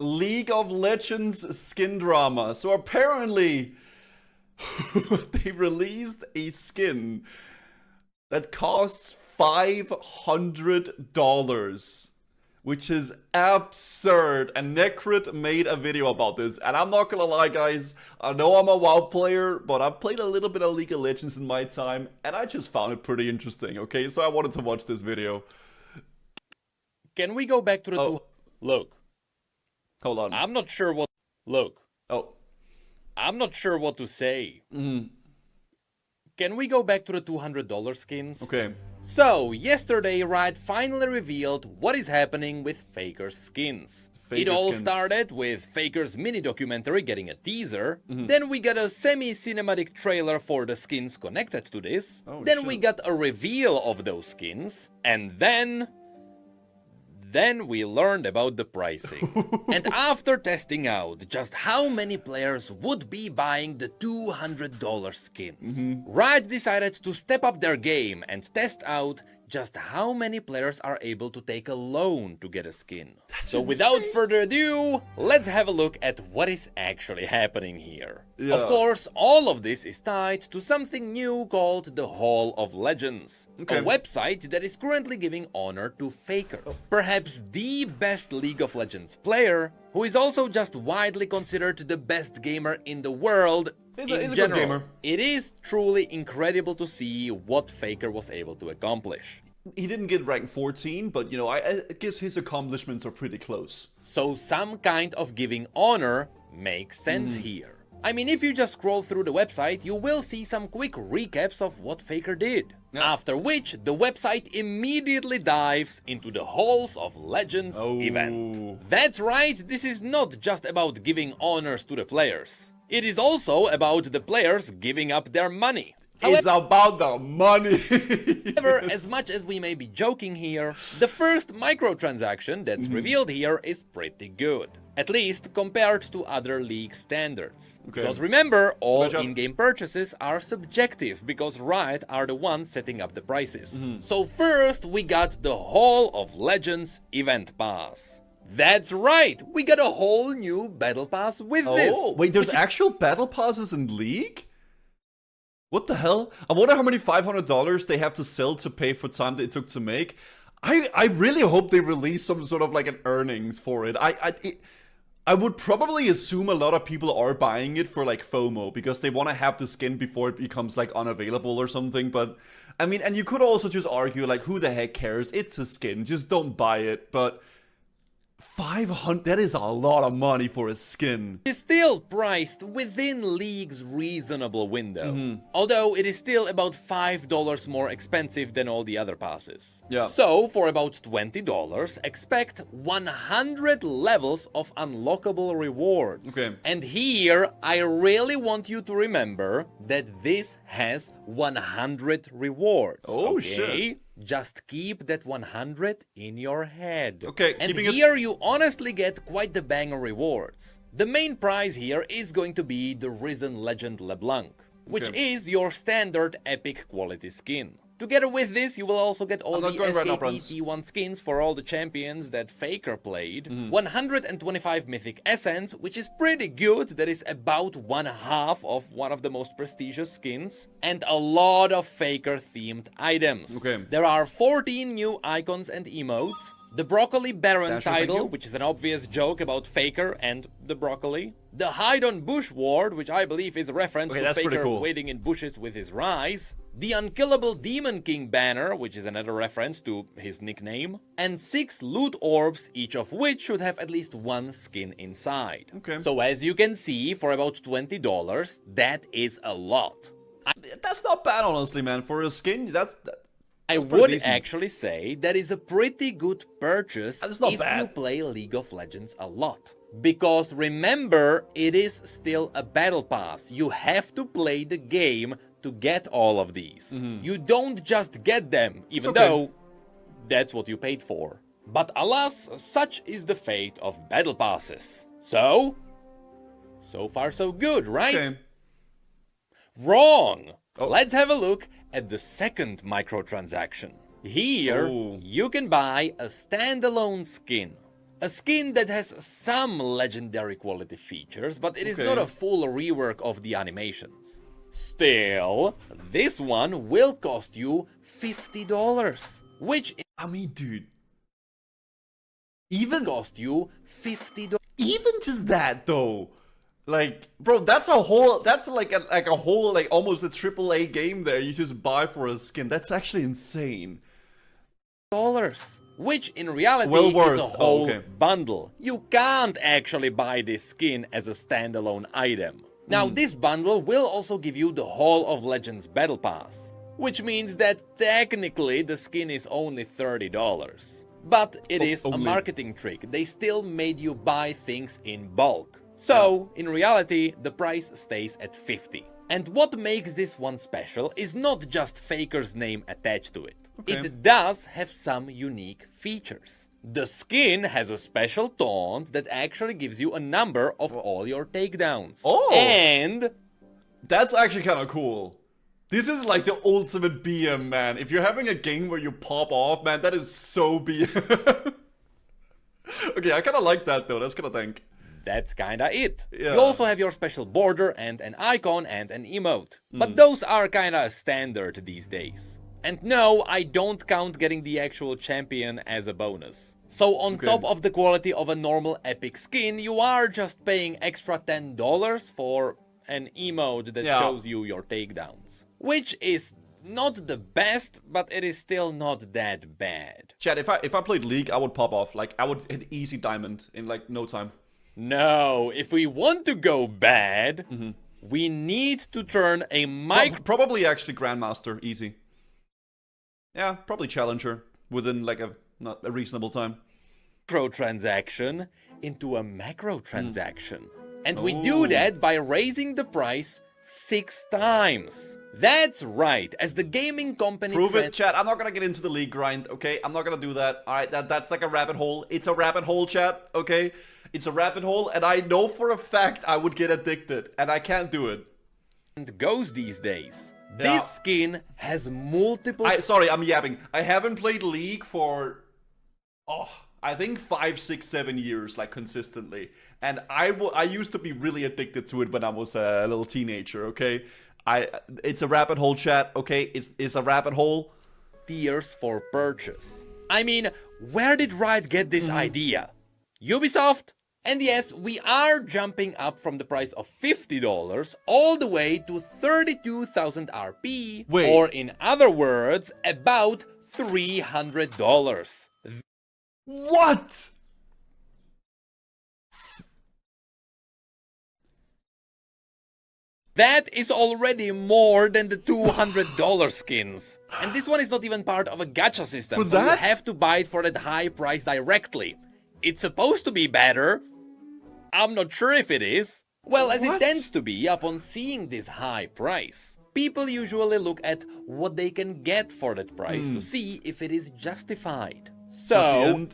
League of Legends skin drama. So apparently, they released a skin that costs $500, which is absurd. And Necrit made a video about this. And I'm not gonna lie, guys, I know I'm a WoW player, but I've played a little bit of League of Legends in my time, and I just found it pretty interesting, okay? So I wanted to watch this video. Can we go back to the Look. Hold on. I'm not sure what... Look. Oh. I'm not sure what to say. Mm. Can we go back to the $200 skins? Okay. So, yesterday Riot finally revealed what is happening with Faker's skins. It all started with Faker's mini-documentary getting a teaser, then we got a semi-cinematic trailer for the skins connected to this, then we got a reveal of those skins, and then we learned about the pricing. And after testing out just how many players would be buying the $200 skins, Riot decided to step up their game and test out just how many players are able to take a loan to get a skin. So without further ado, let's have a look at what is actually happening here. Yeah. Of course, all of this is tied to something new called the Hall of Legends, a website that is currently giving honor to Faker, perhaps the best League of Legends player, who is also just widely considered the best gamer in the world. He's a good gamer. It is truly incredible to see what Faker was able to accomplish. He didn't get rank 14, but you know, I guess his accomplishments are pretty close. So some kind of giving honor makes sense here. I mean, if you just scroll through the website, you will see some quick recaps of what Faker did. After which, the website immediately dives into the Halls of Legends event. That's right, this is not just about giving honors to the players. It is also about the players giving up their money. It's about the money. However, as much as we may be joking here, the first microtransaction that's revealed here is pretty good. At least compared to other league standards. Because remember, all in-game purchases are subjective, because Riot are the ones setting up the prices. So first we got the Hall of Legends event pass. That's right, we got a whole new battle pass with this. Wait, there's actual battle passes in League? What the hell? I wonder how many $500 they have to sell to pay for time that it took to make. I really hope they release some sort of like an earnings for it. I would probably assume a lot of people are buying it for like FOMO, because they want to have the skin before it becomes like unavailable or something. But I mean, and you could also just argue like, who the heck cares? It's a skin, just don't buy it. But 500, that is a lot of money for a skin. It's still priced within League's reasonable window, although it is still about $5 more expensive than all the other passes. So for about $20, expect 100 levels of unlockable rewards. And here, I really want you to remember that this has 100 rewards. Shit. Just keep that 100 in your head. And here you honestly get quite the bang of rewards. The main prize here is going to be the Risen Legend LeBlanc, which is your standard epic quality skin. Together with this, you will also get all the SKT T1 skins for all the champions that Faker played, 125 Mythic Essence, which is pretty good, that is about 1/2 of one of the most prestigious skins, and a lot of Faker-themed items. There are 14 new icons and emotes, the Broccoli Baron title, which is an obvious joke about Faker and the broccoli, the Hide on Bush Ward, which I believe is a reference to Faker waiting in bushes with his rise, the Unkillable Demon King banner, which is another reference to his nickname, and 6 loot orbs, each of which should have at least one skin inside. So as you can see, for about $20, that is a lot. That's not bad, honestly, man. For a skin, I would actually say that is a pretty good purchase if you play League of Legends a lot. Because remember, it is still a battle pass. You have to play the game to get all of these. You don't just get them, even though that's what you paid for. But alas, such is the fate of battle passes. So far so good, right? Wrong! Let's have a look at the second microtransaction. Here, you can buy a standalone skin. A skin that has some legendary quality features, but it is not a full rework of the animations. Still, this one will cost you $50, which I mean, dude, even cost you $50. Even just that though, like, bro, that's like a whole, like, almost a AAA game there you just buy for a skin. That's actually insane. Which in reality is a whole bundle. You can't actually buy this skin as a standalone item. Now, this bundle will also give you the Hall of Legends Battle Pass, which means that technically the skin is only $30. But it is a marketing trick. They still made you buy things in bulk. So, in reality, the price stays at $50. And what makes this one special is not just Faker's name attached to it. It does have some unique features. The skin has a special taunt that actually gives you a number of all your takedowns. And that's actually kind of cool. This is like the ultimate BM, man. If you're having a game where you pop off, man, that is so BM. Okay, I kind of like that though. That's kind of think. That's kinda it. You also have your special border and an icon and an emote. But those are kinda standard these days. And no, I don't count getting the actual champion as a bonus. So on top of the quality of a normal epic skin, you are just paying extra $10 for an emote that shows you your takedowns. Which is not the best, but it is still not that bad. Chat, if I played League, I would pop off. Like, I would hit easy diamond in like no time. No, if we want to go bad, we need to turn a probably actually Grandmaster, easy. Yeah, probably Challenger, within like a reasonable time. Microtransaction into a macrotransaction. And we do that by raising the price 6 times. That's right, as the gaming company... Prove it, chat. I'm not gonna get into the League grind, okay? I'm not gonna do that. Alright, that's like a rabbit hole. It's a rabbit hole, chat, okay? It's a rabbit hole, and I know for a fact I would get addicted, and I can't do it. And goes these days. This skin has multiple... Sorry, I'm yapping. I haven't played League for... I think 5, 6, 7 years, like, consistently. And I used to be really addicted to it when I was a little teenager, okay? It's a rabbit hole, chat, okay? It's a rabbit hole. Tiers for purchase. I mean, where did Riot get this idea? Ubisoft? And yes, we are jumping up from the price of $50 all the way to 32,000 RP. Wait. Or in other words, about $300. What? That is already more than the $200 skins. And this one is not even part of a gacha system, so you have to buy it for that high price directly. It's supposed to be better. I'm not sure if it is. Well, as it tends to be upon seeing this high price. People usually look at what they can get for that price to see if it is justified. So,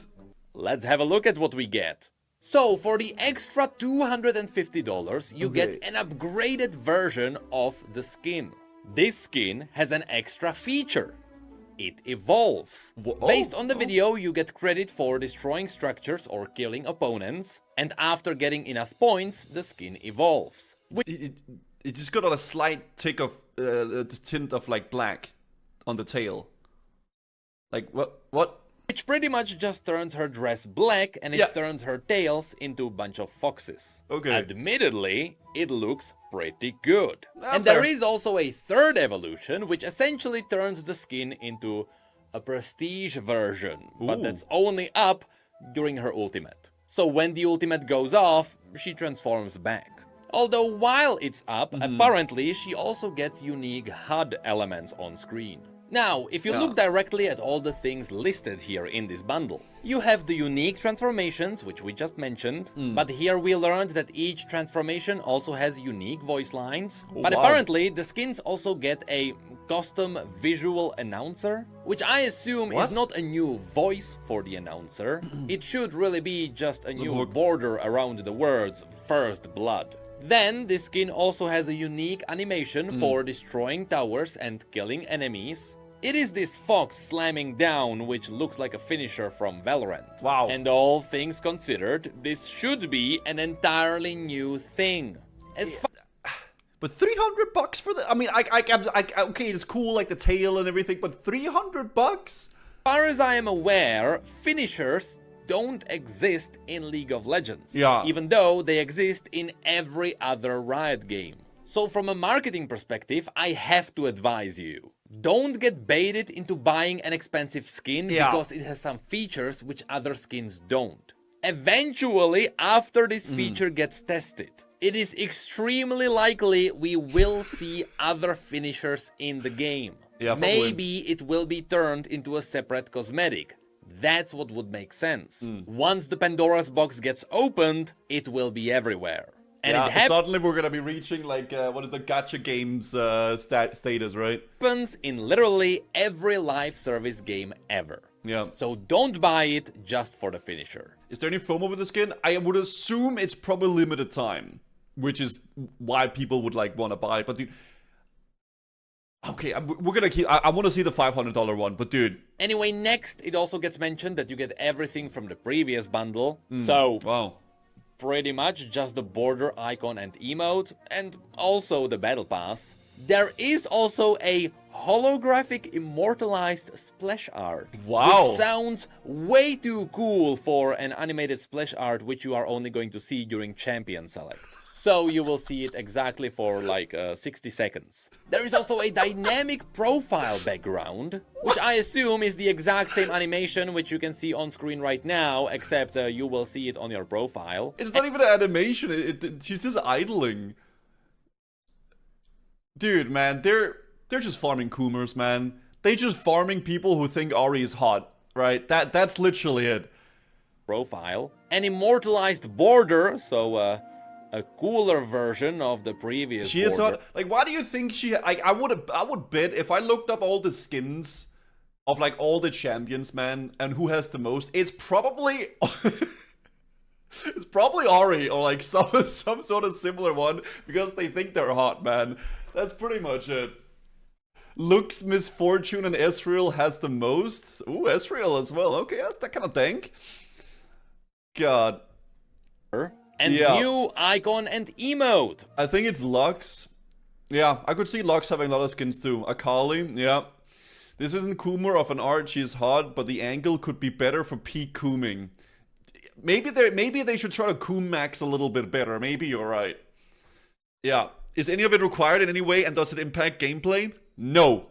let's have a look at what we get. So, for the extra $250, you get an upgraded version of the skin. This skin has an extra feature. It evolves. Based on the video, you get credit for destroying structures or killing opponents, and after getting enough points, the skin evolves. It just got a slight tick of the tint of like black on the tail. Like what? Which pretty much just turns her dress black, and it turns her tails into a bunch of foxes. Admittedly, it looks pretty good. And there is also a third evolution, which essentially turns the skin into a prestige version. But that's only up during her ultimate. So when the ultimate goes off, she transforms back. Although while it's up, apparently she also gets unique HUD elements on screen. Now, if you look directly at all the things listed here in this bundle, you have the unique transformations, which we just mentioned, but here we learned that each transformation also has unique voice lines. But apparently, the skins also get a custom visual announcer, which I assume is not a new voice for the announcer. It should really be just a new border around the words "First Blood." Then, this skin also has a unique animation for destroying towers and killing enemies. It is this fox slamming down, which looks like a finisher from Valorant. Wow. And all things considered, this should be an entirely new thing. But 300 bucks for the... I mean, okay, it's cool, like the tail and everything, but 300 bucks? As far as I am aware, finishers don't exist in League of Legends. Yeah. Even though they exist in every other Riot game. So from a marketing perspective, I have to advise you. Don't get baited into buying an expensive skin because it has some features which other skins don't. Eventually, after this feature gets tested, it is extremely likely we will see other finishers in the game. Yeah, maybe it will be turned into a separate cosmetic. That's what would make sense. Once the Pandora's box gets opened, it will be everywhere. And suddenly we're gonna be reaching like what is the gacha games status, right? Happens in literally every live service game ever. Yeah. So don't buy it just for the finisher. Is there any FOMO with the skin? I would assume it's probably limited time, which is why people would like want to buy it. But dude, okay, we're gonna keep. I want to see the $500 one, but dude. Anyway, next it also gets mentioned that you get everything from the previous bundle. So Wow. pretty much just the border icon and emote, and also the battle pass. There is also a holographic immortalized splash art. Wow. Which sounds way too cool for an animated splash art which you are only going to see during champion select. So you will see it exactly for like 60 seconds. There is also a dynamic profile background, which I assume is the exact same animation which you can see on screen right now, except you will see it on your profile. It's not even an animation. She's just idling. Dude, man, they're just farming Coomers, man. They just farming people who think Ari is hot, right? That's literally it. Profile. An immortalized border, so a cooler version of the previous She border. is hot. Like, why do you think she... Like, I would bet if I looked up all the skins of, like, all the champions, man, and who has the most, it's probably... it's probably Ari, or, like, some sort of similar one, because they think they're hot, man. That's pretty much it. Looks, Misfortune, and Ezreal has the most. Ooh, Ezreal as well. Okay, that's that kind of thing. God. And new icon and emote. I think it's Lux. Yeah, I could see Lux having a lot of skins too. Akali, yeah. This isn't Coomer of an art, she's hot, but the angle could be better for peak cooming. Maybe they should try to coom max a little bit better. Maybe you're right. Yeah. Is any of it required in any way, and does it impact gameplay? No.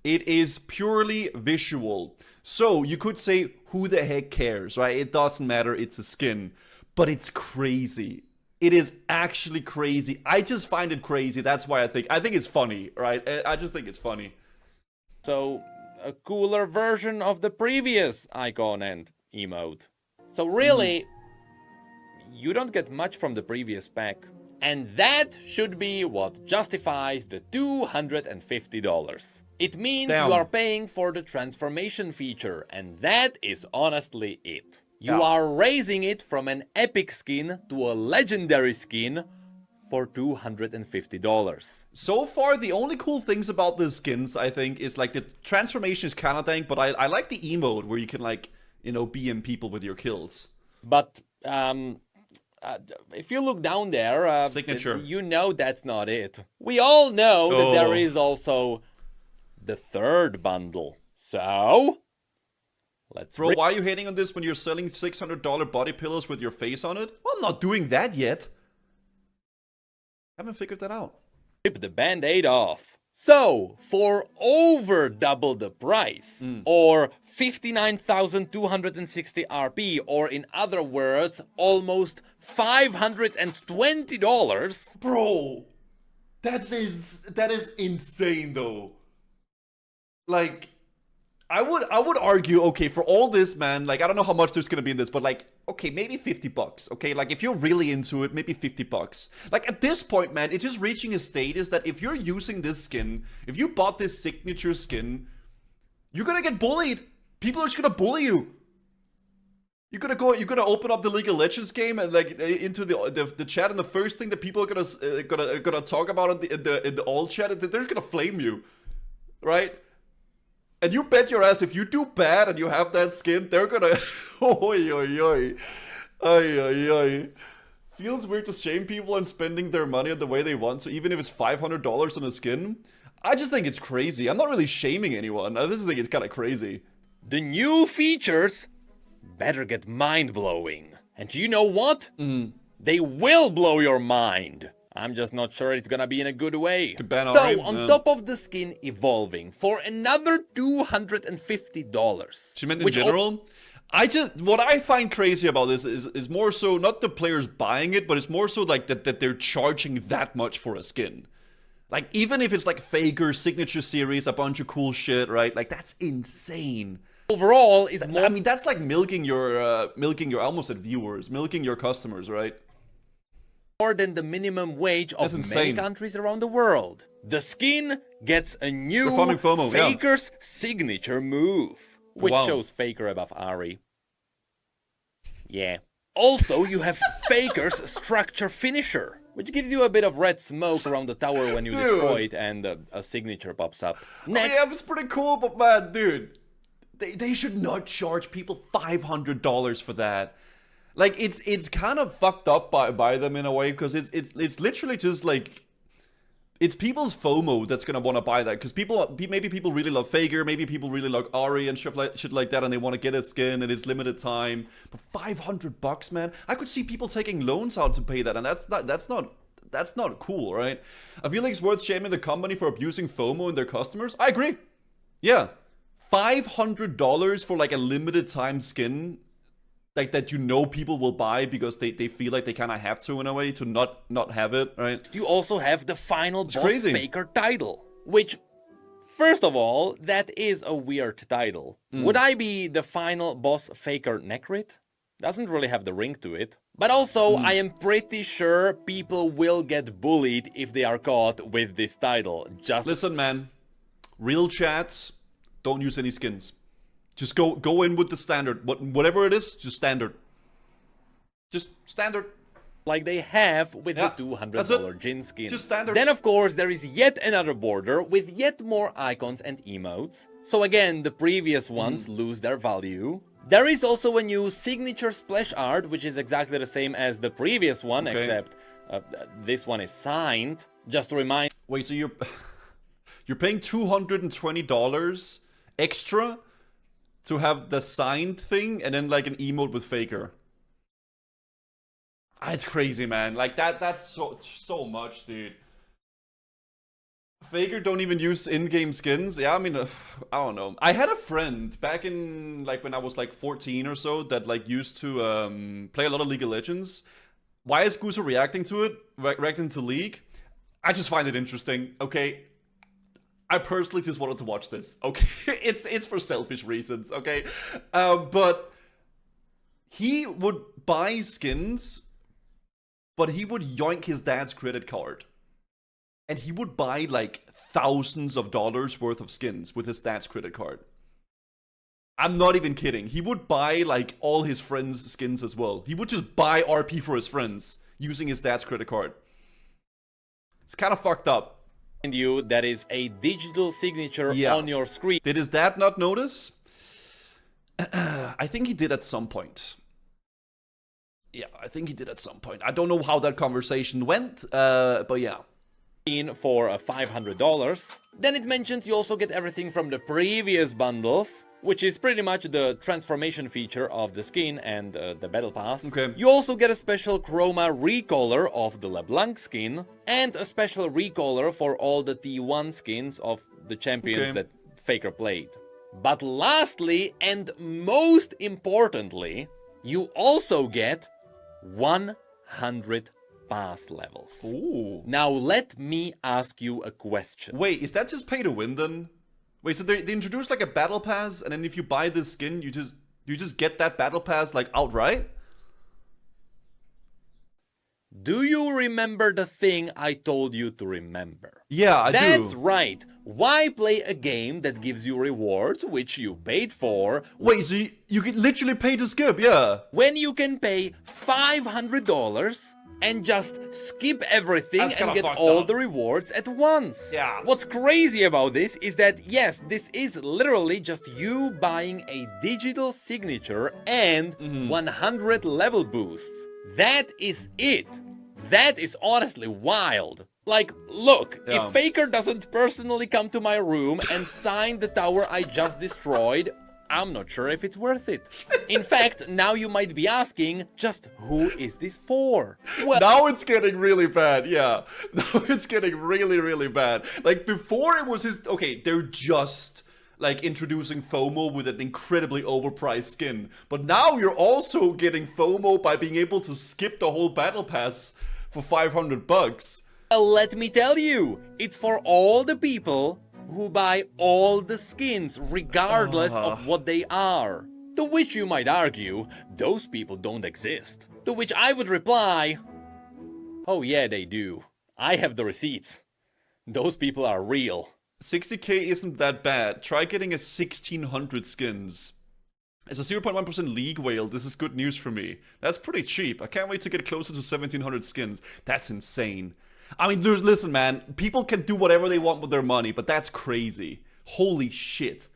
It is purely visual. So you could say, who the heck cares, right? It doesn't matter, it's a skin. But it's crazy. It is actually crazy. I just find it crazy. That's why I think it's funny, right? I just think it's funny. So, a cooler version of the previous icon and emote. So really, you don't get much from the previous pack. And that should be what justifies the $250. It means you are paying for the transformation feature, and that is honestly it. You are raising it from an epic skin to a legendary skin for $250. So far, the only cool things about the skins, I think, is like the transformation is kind of dank, but I like the emote where you can, like, you know, BM people with your kills. But if you look down there, Signature. You know that's not it. We all know that there is also the third bundle. So, let's... Bro, why are you hating on this when you're selling $600 body pillows with your face on it? Well, I'm not doing that yet. I haven't figured that out. Rip the band-aid off. So, for over double the price, or 59,260 RP, or in other words, almost $520. Bro, that is insane though. Like, I would argue, okay, for all this, man, like, I don't know how much there's gonna be in this, but like, okay, maybe $50, okay? Like, if you're really into it, maybe $50. Like, at this point, man, it's just reaching a status that if you're using this skin, if you bought this signature skin, you're gonna get bullied. People are just gonna bully you. You're gonna open up the League of Legends game and like into the chat, and the first thing that people are gonna talk about in the all chat is that they're just gonna flame you, right? And you bet your ass if you do bad and you have that skin, they're gonna... Oi, oi, oi. Oi, oi, oi. Feels weird to shame people on spending their money the way they want to, even if it's $500 on a skin. I just think it's crazy. I'm not really shaming anyone. I just think it's kind of crazy. The new features better get mind-blowing. And you know what? They will blow your mind. I'm just not sure it's gonna be in a good way. So, on top of the skin evolving for another $250. She meant in general? What I find crazy about this is more so not the players buying it, but it's more so like that they're charging that much for a skin. Like, even if it's like Faker, Signature Series, a bunch of cool shit, right? Like, that's insane. Overall, it's more... I mean, that's like milking your, I almost said viewers, milking your customers, right? More than the minimum wage of many countries around the world. The skin gets a new Faker's signature move, which shows Faker above Ari. Yeah. Also, you have Faker's structure finisher, which gives you a bit of red smoke around the tower when you destroy it, and a signature pops up. Next, yeah, it's pretty cool, but man, dude, they should not charge people $500 for that. Like, it's kind of fucked up by them in a way, because it's literally just like, it's people's FOMO that's gonna want to buy that, because maybe people really love Faker, maybe people really love Ari and shit like that, and they want to get a skin and it's limited time. But $500, man, I could see people taking loans out to pay that, and that's not cool, right? I feel like it's worth shaming the company for abusing FOMO in their customers. I agree. Yeah, $500 for like a limited time skin. Like, that you know people will buy because they feel like they kind of have to in a way to not have it, right? You also have the final boss Faker title, which, first of all, that is a weird title. Would I be the final boss Faker Necrit? Doesn't really have the ring to it. But also, I am pretty sure people will get bullied if they are caught with this title. Just listen, man. Real chats, don't use any skins. Just go in with the standard. Whatever it is, just standard. Just standard. Like they have with the $200 Jin skin. Just standard. Then of course there is yet another border with yet more icons and emotes. So again, the previous ones lose their value. There is also a new signature splash art, which is exactly the same as the previous one, except this one is signed. Just to remind... Wait, so you're paying $220 extra to have the signed thing, and then like an emote with Faker. It's crazy, man. Like that's so much, dude. Faker don't even use in-game skins. Yeah, I mean, I don't know. I had a friend back in like when I was like 14 or so that like used to play a lot of League of Legends. Why is Guzu reacting to it? Reacting to League? I just find it interesting. Okay. I personally just wanted to watch this, okay? It's for selfish reasons, okay? But he would buy skins, but he would yoink his dad's credit card. And he would buy like thousands of dollars worth of skins with his dad's credit card. I'm not even kidding. He would buy like all his friends' skins as well. He would just buy RP for his friends using his dad's credit card. It's kind of fucked up. You that is a digital signature on your screen. Did his dad not notice? I think he did at some point. Yeah, I think he did at some point. I don't know how that conversation went, but yeah. For $500. Then it mentions you also get everything from the previous bundles, which is pretty much the transformation feature of the skin and the battle pass. Okay. You also get a special chroma recolor of the LeBlanc skin, and a special recolor for all the T1 skins of the champions that Faker played. But lastly, and most importantly, you also get 100 pass levels. Ooh. Now let me ask you a question. Wait, is that just pay to win then? Wait, so they introduced like a battle pass, and then if you buy this skin, you just get that battle pass like outright? Do you remember the thing I told you to remember? Yeah, I do. That's right. Why play a game that gives you rewards, which you paid for? Wait, so you can literally pay to skip, yeah? When you can pay $500 and just skip everything That's and kinda get fucked all up. the rewards at once. Yeah. What's crazy about this is that, yes, this is literally just you buying a digital signature and 100 level boosts. That is it. That is honestly wild. Like, look, Yeah. if Faker doesn't personally come to my room and sign the tower I just destroyed, I'm not sure if it's worth it. In fact, now you might be asking, just who is this for? Well, Now it's getting really bad, yeah. Now it's getting really, really bad. Like, before it was his... Okay, they're just, like, introducing FOMO with an incredibly overpriced skin. But now you're also getting FOMO by being able to skip the whole battle pass for $500. let me tell you, it's for all the people who buy all the skins regardless of what they are. To which you might argue, those people don't exist. To which I would reply, oh yeah, they do. I have the receipts. Those people are real. 60k isn't that bad. Try getting a 1600 skins. As a 0.1% league whale, this is good news for me. That's pretty cheap. I can't wait to get closer to 1700 skins. That's insane. I mean, listen, man. People can do whatever they want with their money, but that's crazy. Holy shit.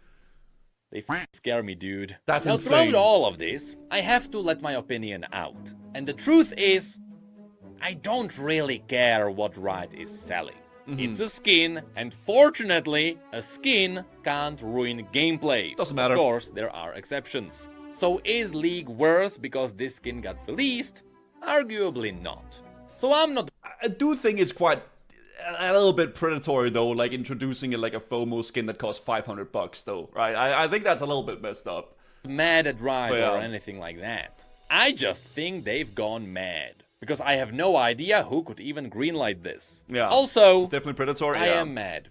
They scare me, dude. That's now, insane. throughout all of this, I have to let my opinion out. And the truth is, I don't really care what Riot is selling. It's a skin, and fortunately, a skin can't ruin gameplay. Doesn't matter. Of course, there are exceptions. So is League worse because this skin got released? Arguably not. So I'm not... I do think it's quite a little bit predatory though, like introducing it like a FOMO skin that costs $500 though, right? I think that's a little bit messed up. mad at Riot Yeah. or anything like that. I just think they've gone mad. Because I have no idea who could even greenlight this. Yeah. Also, It's definitely predatory. I yeah. am mad.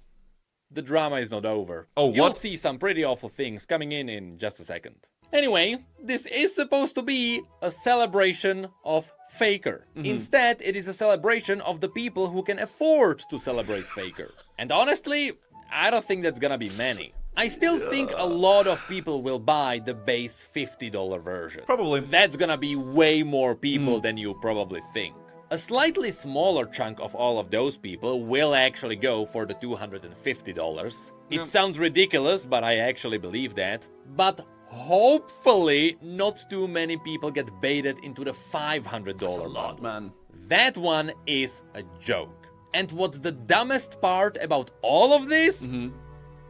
The drama is not over. Oh, You'll what? see some pretty awful things coming in just a second. Anyway, this is supposed to be a celebration of Faker. Instead, it is a celebration of the people who can afford to celebrate Faker. And honestly, I don't think that's gonna be many. I still think a lot of people will buy the base $50 version. Probably. That's gonna be way more people than you probably think. A slightly smaller chunk of all of those people will actually go for the $250. It sounds ridiculous, but I actually believe that. But hopefully not too many people get baited into the $500 That's a lot, bundle. man. That one is a joke. And what's the dumbest part about all of this?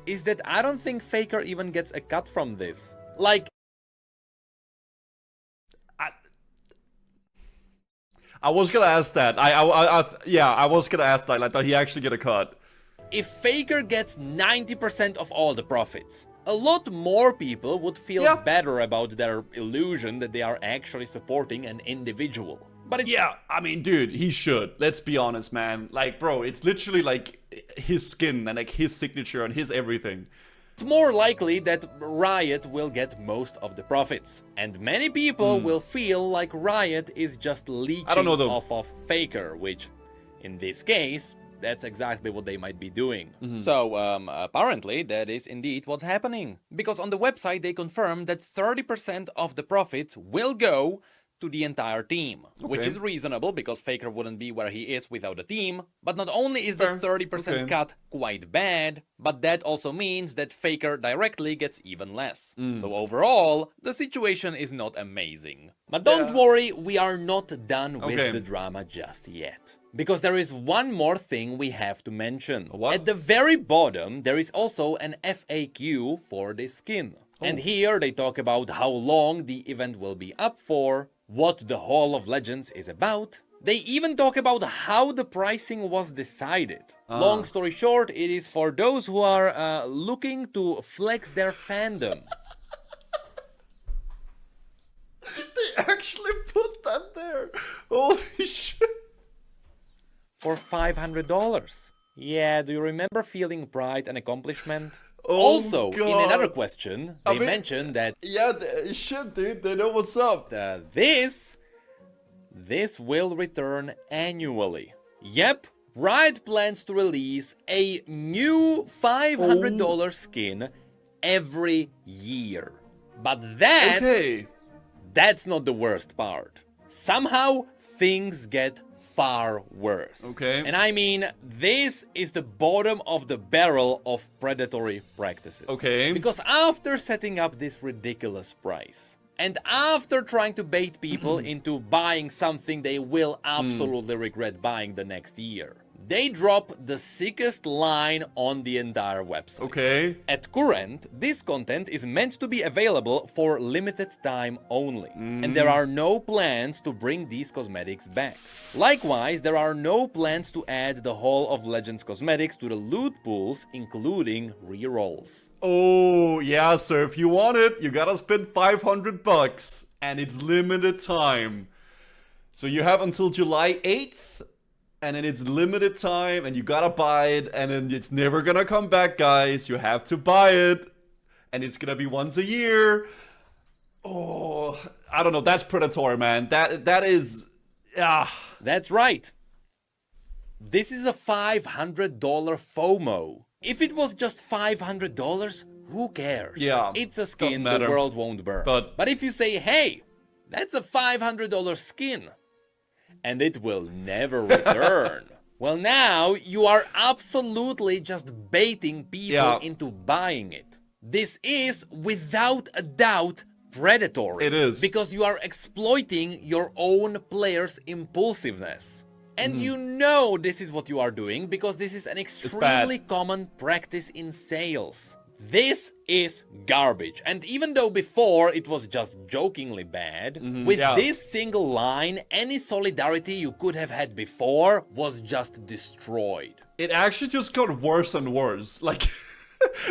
Is that I don't think Faker even gets a cut from this. Like, I was gonna ask that. Yeah, I was gonna ask that. Like, did he actually get a cut? if Faker gets 90% of all the profits, a lot more people would feel Yeah. better about their illusion that they are actually supporting an individual. But it's Yeah, I mean, dude, he should. Let's be honest, man. Like, bro, it's literally like his skin and like his signature and his everything. It's more likely that Riot will get most of the profits. And many people will feel like Riot is just leeching I don't know, though. off of Faker, which, in this case, that's exactly what they might be doing. So, apparently, that is indeed what's happening. Because on the website, they confirm that 30% of the profits will go to the entire team, which Okay. is reasonable because Faker wouldn't be where he is without a team. But not only is the Fair. 30% Okay. cut quite bad, but that also means that Faker directly gets even less. So overall, the situation is not amazing. But don't Yeah. worry, we are not done with Okay. the drama just yet. Because there is one more thing we have to mention. What? At the very bottom, there is also an FAQ for this skin. And here they talk about how long the event will be up for, what the Hall of Legends is about. They even talk about how the pricing was decided. Long story short, it is for those who are looking to flex their fandom. They actually put that there. Holy shit. For $500. Yeah, do you remember feeling pride and accomplishment? Oh, Also, in God. another question, they I mean- mentioned that Yeah, shit, dude. They know what's up. this will return annually. Yep, Riot plans to release a new $500 skin every year. But Okay. that's not the worst part. Somehow things get far worse. Okay. And I mean, this is the bottom of the barrel of predatory practices. Okay. Because after setting up this ridiculous price, and after trying to bait people into buying something they will absolutely regret buying the next year, they drop the sickest line on the entire website. Okay. At current, this content is meant to be available for limited time only, and there are no plans to bring these cosmetics back. Likewise, there are no plans to add the Hall of Legends cosmetics to the loot pools, including rerolls. Oh, yeah, so if you want it, you gotta spend $500, and it's limited time. So you have until July 8th, and then it's limited time, and you gotta buy it, and then it's never gonna come back, guys. You have to buy it, and it's gonna be once a year. Oh, I don't know. That's predatory, man. That is, yeah. That's right. This is a $500 FOMO. If it was just $500, who cares? Yeah, it's a skin doesn't the matter. world won't burn. But if you say, hey, that's a $500 skin, and it will never return. Well, now you are absolutely just baiting people into buying it. This is, without a doubt, predatory. It is. Because you are exploiting your own players' impulsiveness. And you know this is what you are doing because this is an extremely common practice in sales. This is garbage. And even though before it was just jokingly bad, with this single line, any solidarity you could have had before was just destroyed. It actually just got worse and worse. Like,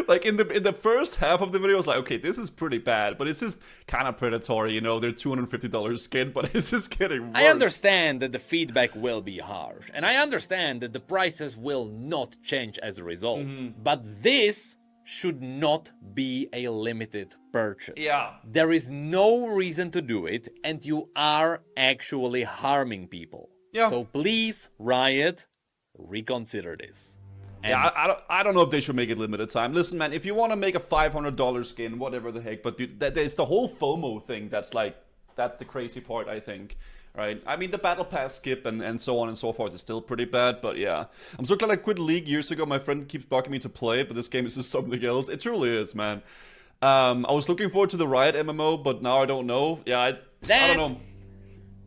like in the first half of the video, I was like, okay, this is pretty bad, but it's just kind of predatory, you know, they're $250 skin, but it's just getting worse. I understand that the feedback will be harsh, and I understand that the prices will not change as a result, but this should not be a limited purchase. Yeah. There is no reason to do it, and you are actually harming people. Yeah. So please, Riot, reconsider this. And yeah, I don't know if they should make it limited time. Listen, man, if you want to make a $500 skin, whatever the heck, but dude, it's the whole FOMO thing that's the crazy part, I think. Right? I mean, the Battle Pass skip and so on and so forth is still pretty bad, but yeah. I'm so glad I quit League years ago. My friend keeps bugging me to play it, but this game is just something else. It truly is, man. I was looking forward to the Riot MMO, but now I don't know. Yeah, I don't know.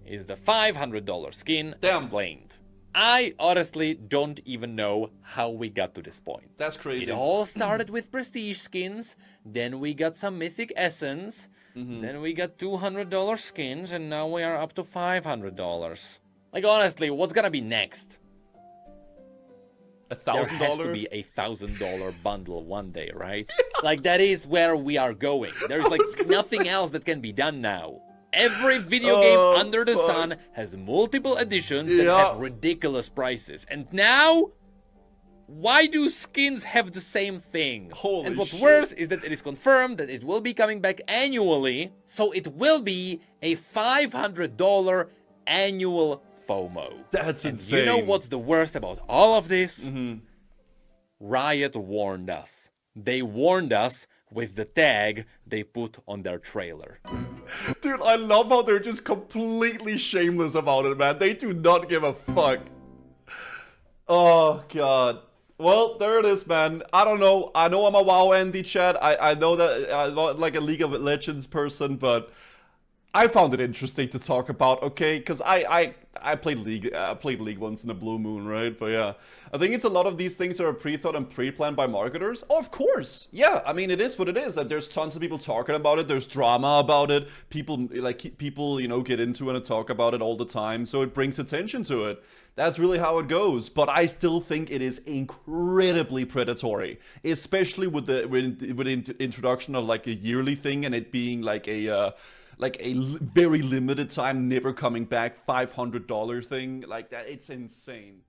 Is the $500 skin Damn. explained. I honestly don't even know how we got to this point. That's crazy. It all started with prestige skins, then we got some mythic essence, then we got $200 skins, and now we are up to $500. Like, honestly, what's gonna be next? $1,000? There has to be a $1,000 bundle one day, right? Like, that is where we are going. There's like nothing else that can be done now. Every video game under the sun has multiple editions that have ridiculous prices. And now, why do skins have the same thing? Holy and what's shit. worse is that it is confirmed that it will be coming back annually, so it will be a $500 annual FOMO. That's and insane. You know what's the worst about all of this? Riot warned us. They warned us with the tag they put on their trailer. Dude, I love how they're just completely shameless about it, man. They do not give a fuck. Oh, God. Well, there it is, man. I don't know. I know I'm a WoW Andy, chat. I know that I'm not like a League of Legends person, but I found it interesting to talk about, okay? Because I played League once in a blue moon, right? But yeah, I think it's a lot of these things that are pre-thought and pre-planned by marketers. Oh, of course. Yeah, I mean, it is what it is. And there's tons of people talking about it. There's drama about it. People, you know, get into it and talk about it all the time. So it brings attention to it. That's really how it goes. But I still think it is incredibly predatory. Especially with the introduction of like a yearly thing and it being like a very limited time, never coming back $500 thing. Like that, it's insane.